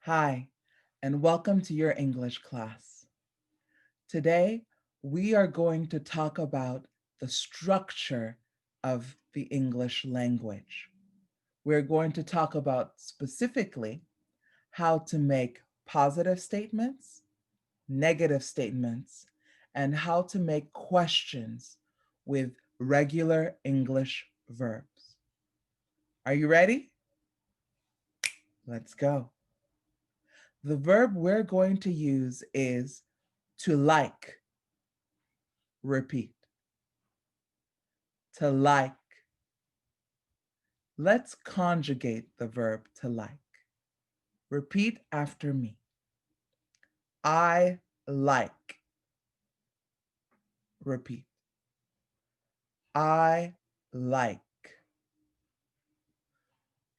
Hi, and welcome to your English class. Today, we are going to talk about the structure of the English language. We're going to talk about specifically how to make positive statements, negative statements, and how to make questions with regular English verbs. Are you ready? Let's go. The verb we're going to use is to like. Repeat. To like. Let's conjugate the verb to like. Repeat after me. I like. Repeat. I like.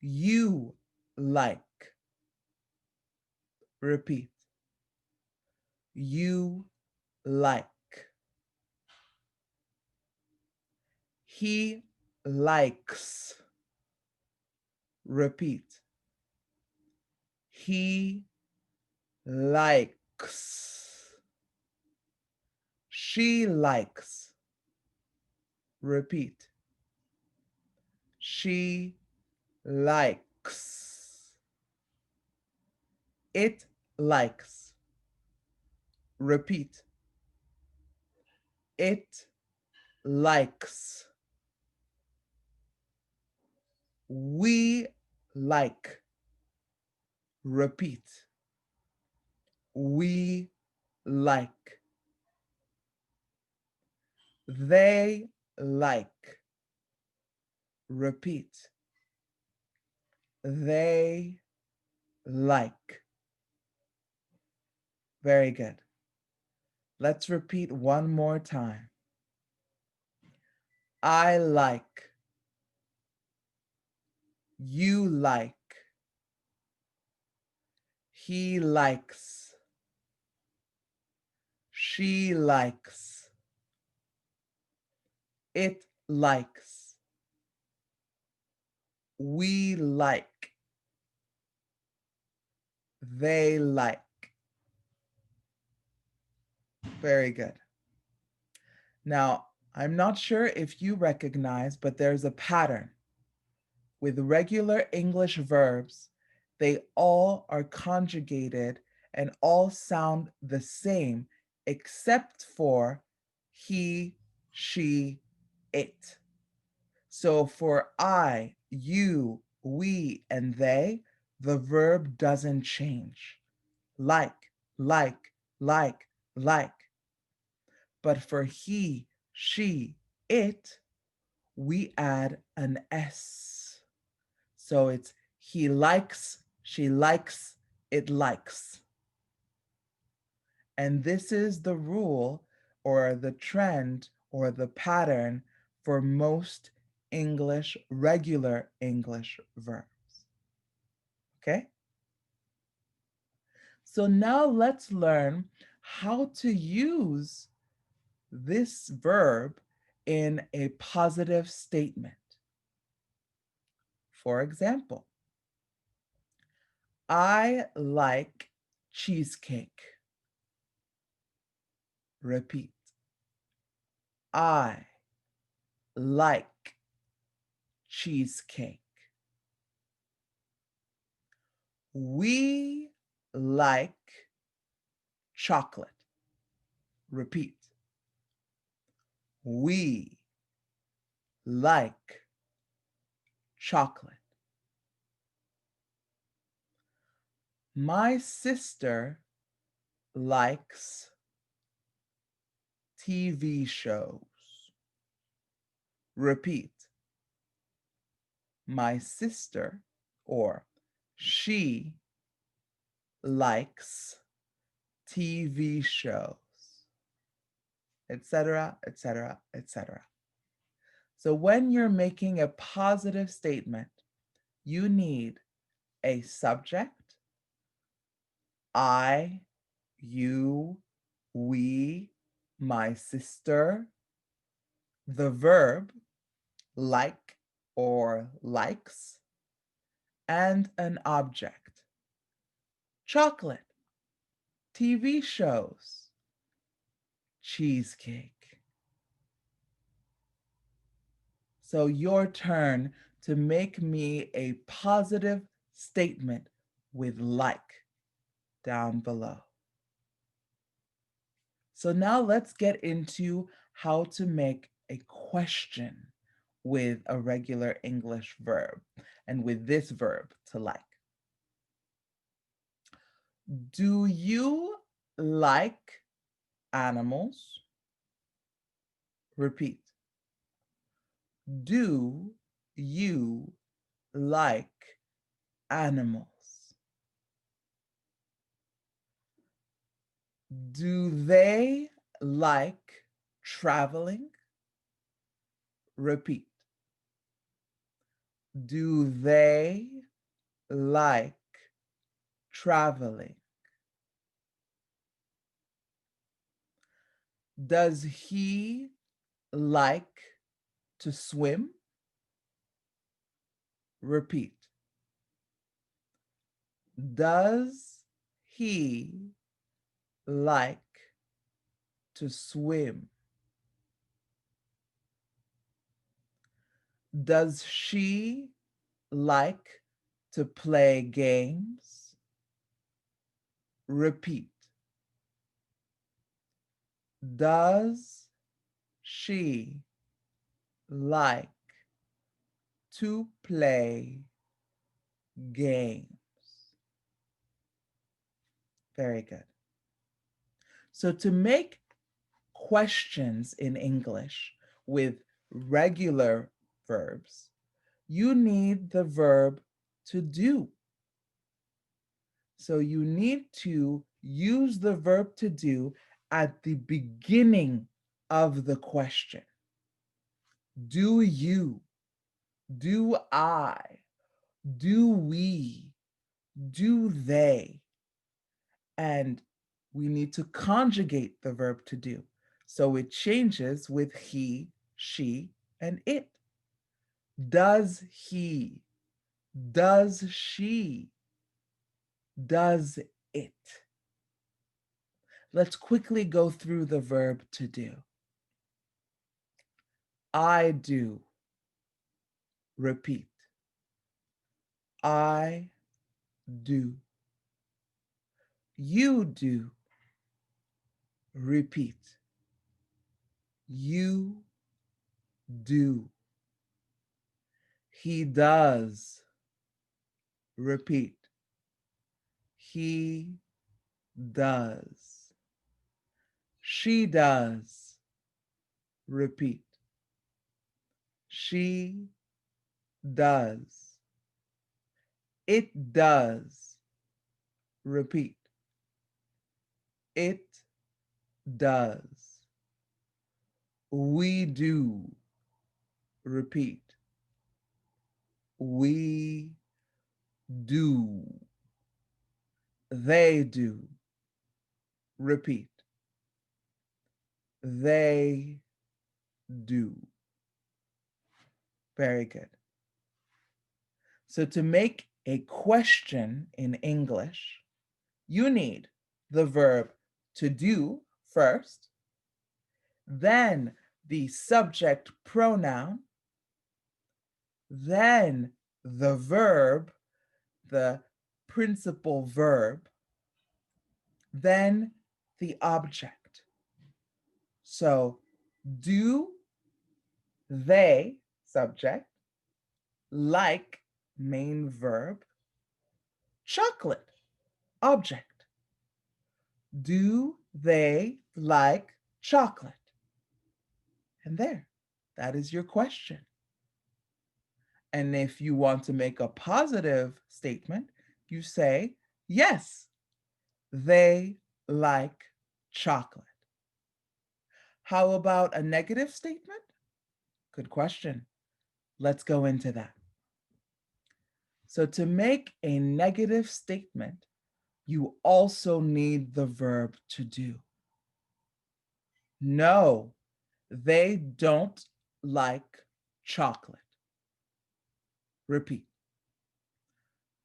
You like. Repeat. You like. He likes. Repeat. He likes. She likes. Repeat. She likes. It likes. Repeat. It likes. We like. Repeat. We like. They like. Repeat. They like. Very good. Let's repeat one more time. I like. You like. He likes. She likes. It likes. We like. They like. Very good. Now, I'm not sure if you recognize, but there's a pattern. With regular English verbs, they all are conjugated and all sound the same, except for he, she, it. So for I, you, we, and they, the verb doesn't change. Like, like, like, like. But for he, she, it, we add an S. So it's he likes, she likes, it likes. And this is the rule or the trend or the pattern for most English, regular English verbs. Okay? So now let's learn how to use this verb in a positive statement. For example, I like cheesecake. Repeat. I like cheesecake. We like chocolate. Repeat. We like chocolate. My sister likes TV shows. Repeat. My sister or she likes TV shows, etc., etc., etc. So when you're making a positive statement, you need a subject, I, you, we, my sister, the verb, like or likes, and an object, chocolate. TV shows, cheesecake. So your turn to make me a positive statement with like down below. So now let's get into how to make a question with a regular English verb and with this verb to like. Do you like animals? Repeat. Do you like animals? Do they like traveling? Repeat. Do they like traveling? Does he like to swim? Repeat. Does he like to swim? Does she like to play games? Repeat. Does she like to play games? Very good. So to make questions in English with regular verbs, you need the verb to do. So you need to use the verb to do at the beginning of the question. Do you? Do I? Do we? Do they? And we need to conjugate the verb to do. So it changes with he, she, and it. Does he? Does she? Does it? Let's quickly go through the verb to do. I do. Repeat. I do. You do. Repeat. You do. He does. Repeat. He does. She does. Repeat. She does. It does. Repeat. It does. We do. Repeat. We do. They do. Repeat. They do. Very good. So to make a question in English, you need the verb to do first, then the subject pronoun, then the verb, the principal verb, then the object. So do they, subject, like, main verb, chocolate, object. Do they like chocolate? And there, that is your question. And if you want to make a positive statement, you say, yes, they like chocolate. How about a negative statement? Good question. Let's go into that. So to make a negative statement, you also need the verb to do. No, they don't like chocolate. Repeat.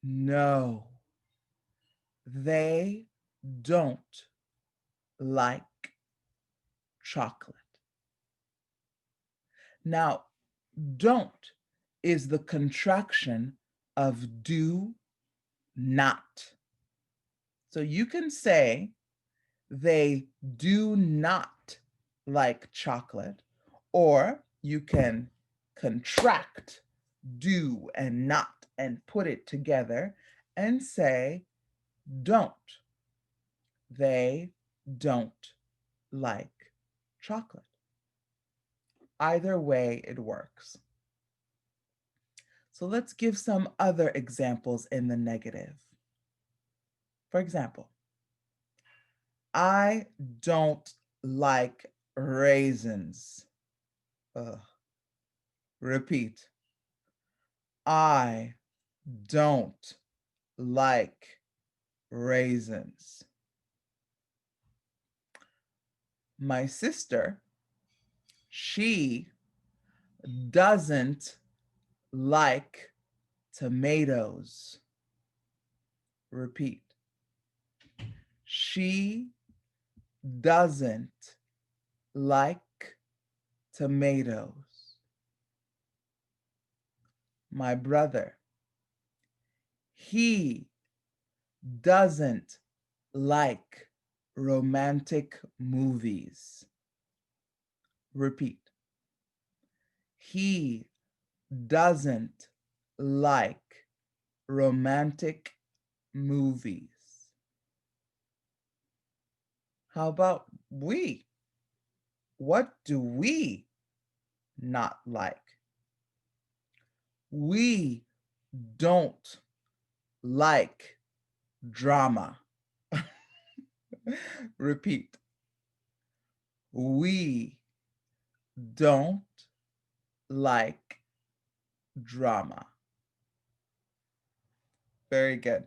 No, They don't like chocolate. Now, don't is the contraction of do not. So you can say they do not like chocolate, or you can contract do and not and put it together and say don't. They don't like chocolate. Either way, it works. So let's give some other examples in the negative. For example, I don't like raisins. Ugh. Repeat. I don't like raisins. My sister, she doesn't like tomatoes. Repeat. She doesn't like tomatoes. My brother, he doesn't like romantic movies. Repeat. He doesn't like romantic movies. How about we? What do we not like? We don't like drama. Repeat. We don't like drama. Very good.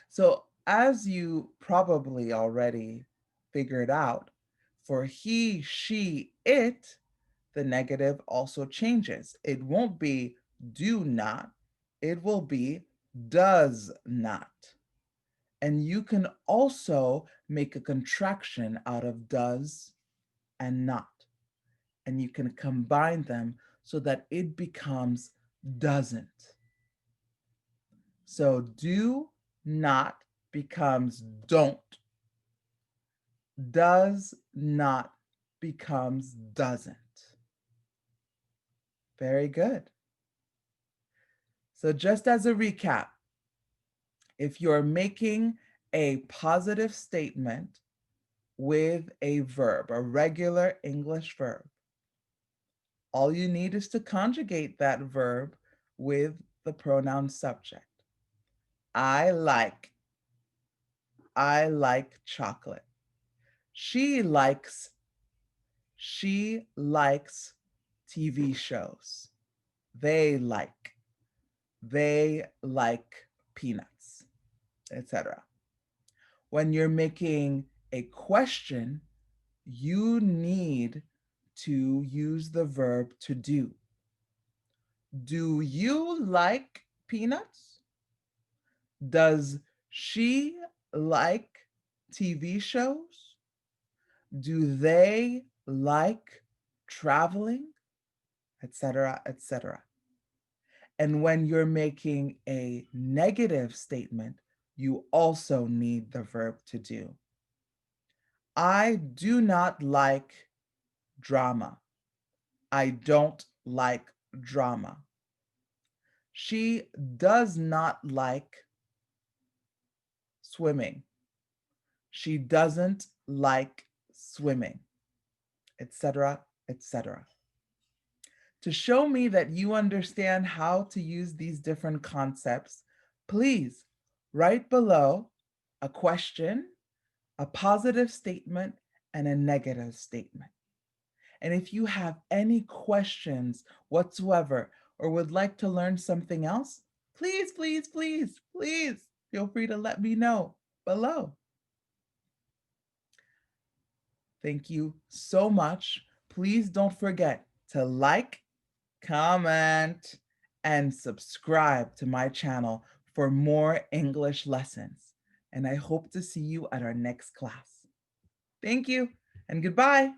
So, as you probably already figured out, for he, she, it, the negative also changes. It won't be do not, it will be does not. And you can also make a contraction out of does and not. And you can combine them so that it becomes doesn't. So do not becomes don't. Does not becomes doesn't. Very good. So just as a recap, if you're making a positive statement with a verb, a regular English verb, all you need is to conjugate that verb with the pronoun subject. I like chocolate. She likes TV shows. They like peanuts, etc. When you're making a question, you need to use the verb to do. Do you like peanuts? Does she like TV shows? Do they like traveling? Etc., etc. And when you're making a negative statement, you also need the verb to do. I do not like drama. I don't like drama. She does not like swimming. She doesn't like swimming, etc., etc. To show me that you understand how to use these different concepts, please write below a question, a positive statement, and a negative statement. And if you have any questions whatsoever or would like to learn something else, please, please, please, please feel free to let me know below. Thank you so much. Please don't forget to like, comment, and subscribe to my channel for more English lessons. and I hope to see you at our next class. Thank you and goodbye.